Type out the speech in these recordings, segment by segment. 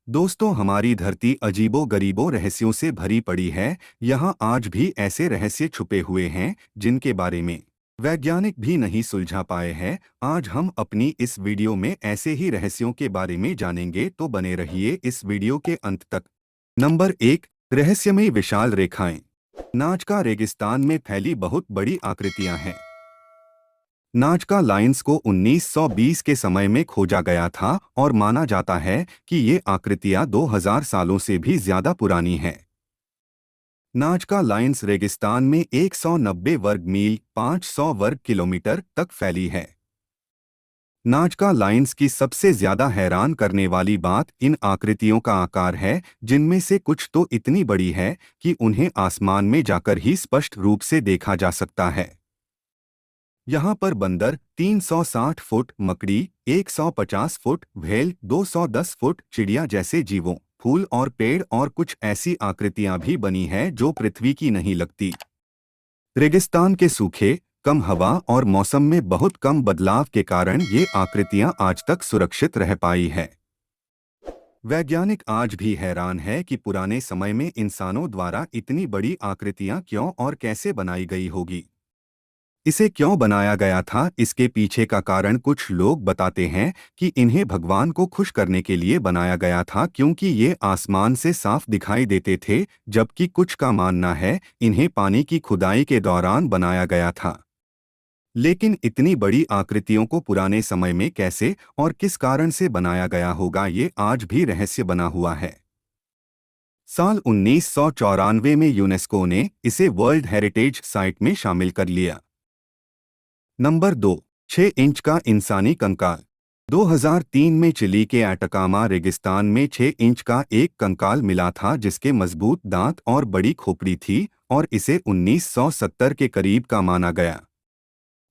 दोस्तों, हमारी धरती अजीबो गरीबों रहस्यों से भरी पड़ी है। यहाँ आज भी ऐसे रहस्य छुपे हुए हैं जिनके बारे में वैज्ञानिक भी नहीं सुलझा पाए हैं। आज हम अपनी इस वीडियो में ऐसे ही रहस्यों के बारे में जानेंगे, तो बने रहिए इस वीडियो के अंत तक। नंबर 1, रहस्यमयी विशाल रेखाएं। नाजका रेगिस्तान में फैली बहुत बड़ी आकृतियां हैं। नाजका लाइन्स को 1920 के समय में खोजा गया था और माना जाता है कि ये आकृतियां 2000 सालों से भी ज्यादा पुरानी हैं। नाजका लाइन्स रेगिस्तान में 190 वर्ग मील 500 वर्ग किलोमीटर तक फैली है। नाजका लाइन्स की सबसे ज्यादा हैरान करने वाली बात इन आकृतियों का आकार है, जिनमें से कुछ तो इतनी बड़ी है कि उन्हें आसमान में जाकर ही स्पष्ट रूप से देखा जा सकता है। यहाँ पर बंदर 360 फुट, मकड़ी 150 फुट, व्हेल 210 फुट, चिड़िया जैसे जीवों, फूल और पेड़ और कुछ ऐसी आकृतियां भी बनी हैं जो पृथ्वी की नहीं लगती। रेगिस्तान के सूखे, कम हवा और मौसम में बहुत कम बदलाव के कारण ये आकृतियां आज तक सुरक्षित रह पाई है। वैज्ञानिक आज भी हैरान है कि पुराने समय में इंसानों द्वारा इतनी बड़ी आकृतियां क्यों और कैसे बनाई गई होगी। इसे क्यों बनाया गया था, इसके पीछे का कारण कुछ लोग बताते हैं कि इन्हें भगवान को खुश करने के लिए बनाया गया था, क्योंकि ये आसमान से साफ दिखाई देते थे, जबकि कुछ का मानना है इन्हें पानी की खुदाई के दौरान बनाया गया था। लेकिन इतनी बड़ी आकृतियों को पुराने समय में कैसे और किस कारण से बनाया गया होगा, ये आज भी रहस्य बना हुआ है। साल 1994 में यूनेस्को ने इसे वर्ल्ड हेरिटेज साइट में शामिल कर लिया। नंबर 2, 6 इंच का इंसानी कंकाल। 2003 में चिली के एटाकामा रेगिस्तान में 6 इंच का एक कंकाल मिला था, जिसके मजबूत दांत और बड़ी खोपड़ी थी और इसे 1970 के करीब का माना गया।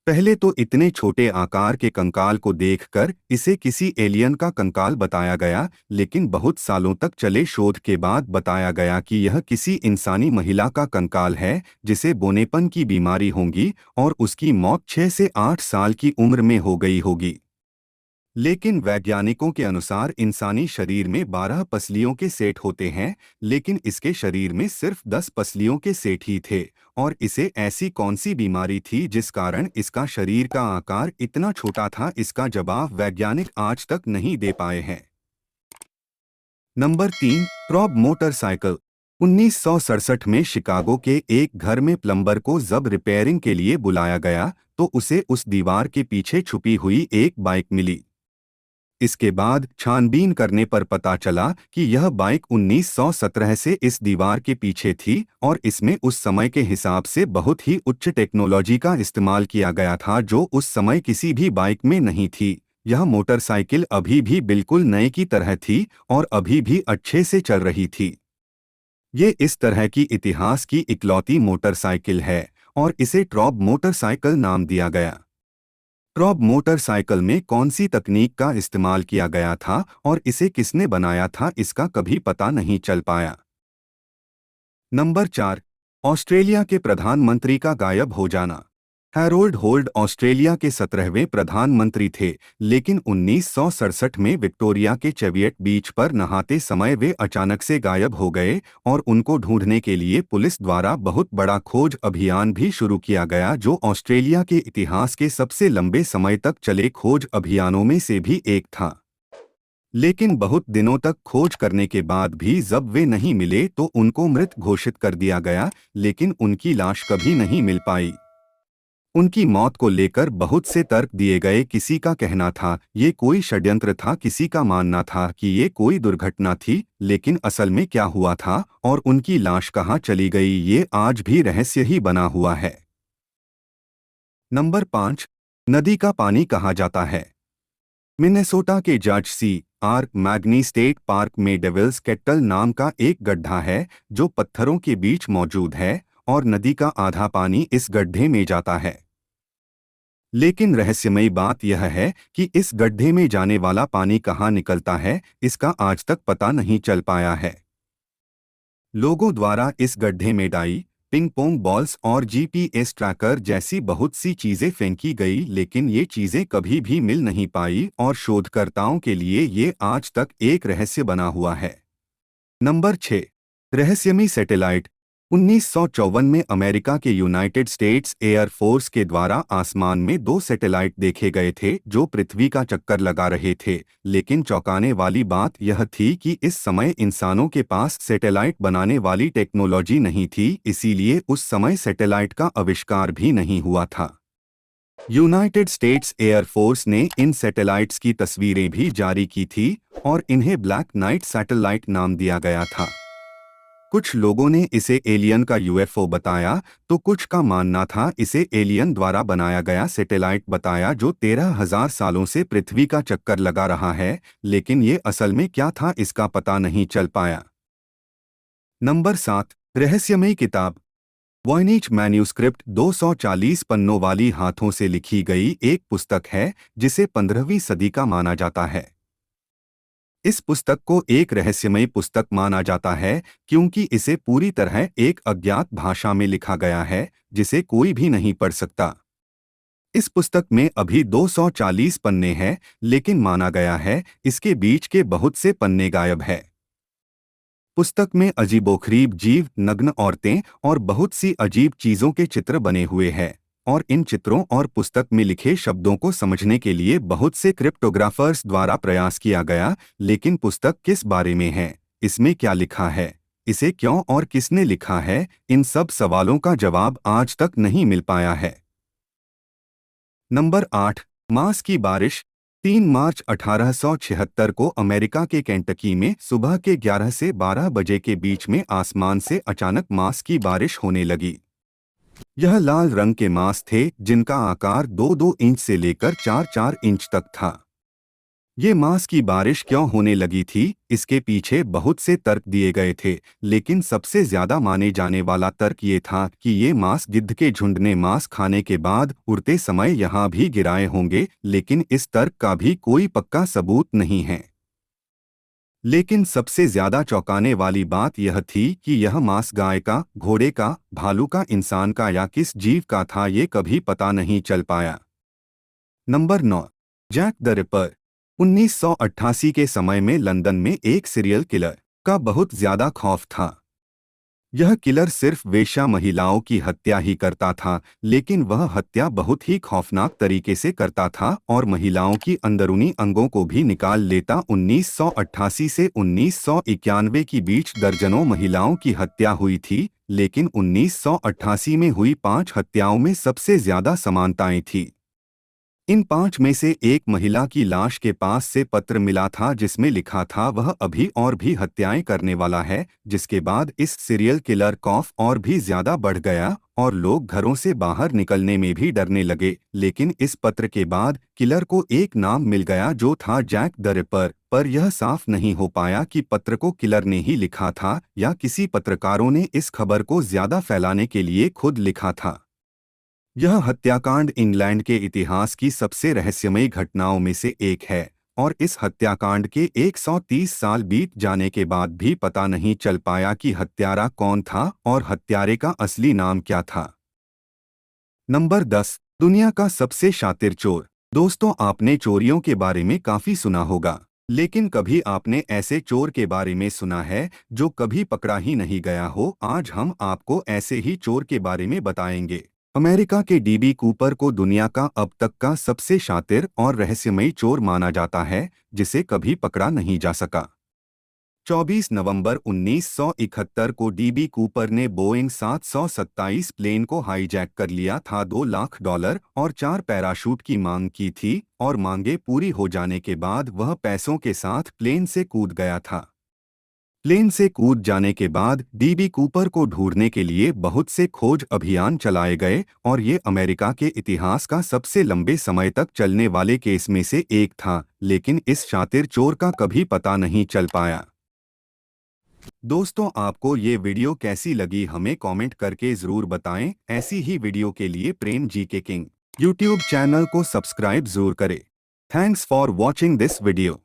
पहले तो इतने छोटे आकार के कंकाल को देखकर इसे किसी एलियन का कंकाल बताया गया, लेकिन बहुत सालों तक चले शोध के बाद बताया गया कि यह किसी इंसानी महिला का कंकाल है जिसे बोनेपन की बीमारी होगी और उसकी मौत 6 से 8 साल की उम्र में हो गई होगी। लेकिन वैज्ञानिकों के अनुसार इंसानी शरीर में 12 पसलियों के सेट होते हैं, लेकिन इसके शरीर में सिर्फ 10 पसलियों के सेट ही थे। और इसे ऐसी कौन सी बीमारी थी जिस कारण इसका शरीर का आकार इतना छोटा था, इसका जवाब वैज्ञानिक आज तक नहीं दे पाए हैं। Number 3, ट्रॉब motorcycle. 1967 में शिकागो के एक घर में प्लम्बर को जब रिपेयरिंग के लिए बुलाया गया तो उसे उस दीवार के पीछे छुपी हुई एक बाइक मिली। इसके बाद छानबीन करने पर पता चला कि यह बाइक 1917 से इस दीवार के पीछे थी और इसमें उस समय के हिसाब से बहुत ही उच्च टेक्नोलॉजी का इस्तेमाल किया गया था, जो उस समय किसी भी बाइक में नहीं थी। यह मोटरसाइकिल अभी भी बिल्कुल नए की तरह थी और अभी भी अच्छे से चल रही थी। ये इस तरह की इतिहास की इकलौती मोटरसाइकिल है और इसे ट्रॉब मोटरसाइकिल नाम दिया गया। ट्रॉब मोटरसाइकिल में कौन सी तकनीक का इस्तेमाल किया गया था और इसे किसने बनाया था, इसका कभी पता नहीं चल पाया। नंबर 4, ऑस्ट्रेलिया के प्रधानमंत्री का गायब हो जाना। हैरोल्ड होल्ड ऑस्ट्रेलिया के 17वें प्रधानमंत्री थे, लेकिन 1967 में विक्टोरिया के चेवियट बीच पर नहाते समय वे अचानक से गायब हो गए और उनको ढूंढने के लिए पुलिस द्वारा बहुत बड़ा खोज अभियान भी शुरू किया गया, जो ऑस्ट्रेलिया के इतिहास के सबसे लंबे समय तक चले खोज अभियानों में से भी एक था। लेकिन बहुत दिनों तक खोज करने के बाद भी जब वे नहीं मिले तो उनको मृत घोषित कर दिया गया, लेकिन उनकी लाश कभी नहीं मिल पाई। उनकी मौत को लेकर बहुत से तर्क दिए गए। किसी का कहना था ये कोई षड्यंत्र था, किसी का मानना था कि ये कोई दुर्घटना थी, लेकिन असल में क्या हुआ था और उनकी लाश कहाँ चली गई, ये आज भी रहस्य ही बना हुआ है। नंबर 5, नदी का पानी कहा जाता है। मिनेसोटा के George C R Magney State Park में डेविल्स केटल नाम का एक गड्ढा है जो पत्थरों के बीच मौजूद है और नदी का आधा पानी इस गड्ढे में जाता है। लेकिन रहस्यमयी बात यह है कि इस गड्ढे में जाने वाला पानी कहाँ निकलता है, इसका आज तक पता नहीं चल पाया है। लोगों द्वारा इस गड्ढे में डाई, पिंग पोंग बॉल्स और जीपीएस ट्रैकर जैसी बहुत सी चीजें फेंकी गई, लेकिन ये चीजें कभी भी मिल नहीं पाई और शोधकर्ताओं के लिए ये आज तक एक रहस्य बना हुआ है। नंबर 6। रहस्यमयी सैटेलाइट। 1954 में अमेरिका के यूनाइटेड स्टेट्स एयर फोर्स के द्वारा आसमान में 2 सैटेलाइट देखे गए थे जो पृथ्वी का चक्कर लगा रहे थे, लेकिन चौंकाने वाली बात यह थी कि इस समय इंसानों के पास सैटेलाइट बनाने वाली टेक्नोलॉजी नहीं थी, इसीलिए उस समय सैटेलाइट का आविष्कार भी नहीं हुआ था। यूनाइटेड स्टेट्स एयर फोर्स ने इन सैटेलाइट्स की तस्वीरें भी जारी की थी और इन्हें ब्लैक नाइट सैटेलाइट नाम दिया गया था। कुछ लोगों ने इसे एलियन का यूएफओ बताया, तो कुछ का मानना था इसे एलियन द्वारा बनाया गया सैटेलाइट बताया जो 13,000 सालों से पृथ्वी का चक्कर लगा रहा है, लेकिन ये असल में क्या था इसका पता नहीं चल पाया। नंबर 7। रहस्यमयी किताब। वॉयनिच मैन्यूस्क्रिप्ट 240 पन्नों वाली हाथों से लिखी गई एक पुस्तक है जिसे 15वीं सदी का माना जाता है। इस पुस्तक को एक रहस्यमयी पुस्तक माना जाता है क्योंकि इसे पूरी तरह एक अज्ञात भाषा में लिखा गया है जिसे कोई भी नहीं पढ़ सकता। इस पुस्तक में अभी 240 पन्ने हैं, लेकिन माना गया है इसके बीच के बहुत से पन्ने गायब है। पुस्तक में अजीबोगरीब जीव, नग्न औरतें और बहुत सी अजीब चीजों के चित्र बने हुए हैं और इन चित्रों और पुस्तक में लिखे शब्दों को समझने के लिए बहुत से क्रिप्टोग्राफर्स द्वारा प्रयास किया गया, लेकिन पुस्तक किस बारे में है, इसमें क्या लिखा है, इसे क्यों और किसने लिखा है, इन सब सवालों का जवाब आज तक नहीं मिल पाया है। नंबर 8। मार्स की बारिश। 3 मार्च 1876 को अमेरिका के केंटकी में सुबह के 11 से 12 बजे के बीच में आसमान से अचानक मार्स की बारिश होने लगी। यह लाल रंग के मार्स थे जिनका आकार 2-2 इंच से लेकर 4-4 इंच तक था। ये मांस की बारिश क्यों होने लगी थी, इसके पीछे बहुत से तर्क दिए गए थे, लेकिन सबसे ज्यादा माने जाने वाला तर्क ये था कि ये मांस गिद्ध के झुंड ने मांस खाने के बाद उड़ते समय यहाँ भी गिराए होंगे, लेकिन इस तर्क का भी कोई पक्का सबूत नहीं है। लेकिन सबसे ज्यादा चौंकाने वाली बात यह थी कि यह मांस गाय का, घोड़े का, भालू का, इंसान का या किस जीव का था ये कभी पता नहीं चल पाया। नंबर 9। Jack the ripper. 1988 के समय में लंदन में एक सीरियल किलर का बहुत ज्यादा खौफ था। यह किलर सिर्फ वेश्या महिलाओं की हत्या ही करता था, लेकिन वह हत्या बहुत ही खौफनाक तरीके से करता था और महिलाओं की अंदरूनी अंगों को भी निकाल लेता। 1988 से 1991 के बीच दर्जनों महिलाओं की हत्या हुई थी, लेकिन 1988 में हुई 5 हत्याओं में सबसे ज्यादा समानताएं थी। इन 5 में से एक महिला की लाश के पास से पत्र मिला था जिसमें लिखा था वह अभी और भी हत्याएं करने वाला है, जिसके बाद इस सीरियल किलर खौफ और भी ज्यादा बढ़ गया और लोग घरों से बाहर निकलने में भी डरने लगे। लेकिन इस पत्र के बाद किलर को एक नाम मिल गया जो था जैक द रिपर, पर यह साफ नहीं हो पाया कि पत्र को किलर ने ही लिखा था या किसी पत्रकारों ने इस खबर को ज्यादा फैलाने के लिए खुद लिखा था। यह हत्याकांड इंग्लैंड के इतिहास की सबसे रहस्यमयी घटनाओं में से एक है और इस हत्याकांड के 130 साल बीत जाने के बाद भी पता नहीं चल पाया कि हत्यारा कौन था और हत्यारे का असली नाम क्या था। नंबर 10। दुनिया का सबसे शातिर चोर। दोस्तों, आपने चोरियों के बारे में काफी सुना होगा, लेकिन कभी आपने ऐसे चोर के बारे में सुना है जो कभी पकड़ा ही नहीं गया हो? आज हम आपको ऐसे ही चोर के बारे में बताएंगे। अमेरिका के डीबी कूपर को दुनिया का अब तक का सबसे शातिर और रहस्यमयी चोर माना जाता है, जिसे कभी पकड़ा नहीं जा सका। 24 नवंबर 1971 को डीबी कूपर ने बोइंग 727 प्लेन को हाईजैक कर लिया था। $2 लाख और 4 पैराशूट की मांग की थी और मांगे पूरी हो जाने के बाद वह पैसों के साथ प्लेन से कूद गया था। प्लेन से कूद जाने के बाद डीबी कूपर को ढूंढने के लिए बहुत से खोज अभियान चलाए गए और ये अमेरिका के इतिहास का सबसे लंबे समय तक चलने वाले केस में से एक था, लेकिन इस शातिर चोर का कभी पता नहीं चल पाया। दोस्तों, आपको ये वीडियो कैसी लगी हमें कमेंट करके जरूर बताएं। ऐसी ही वीडियो के लिए प्रेम जी के किंग यूट्यूब चैनल को सब्सक्राइब जरूर करें। Thanks for watching this video.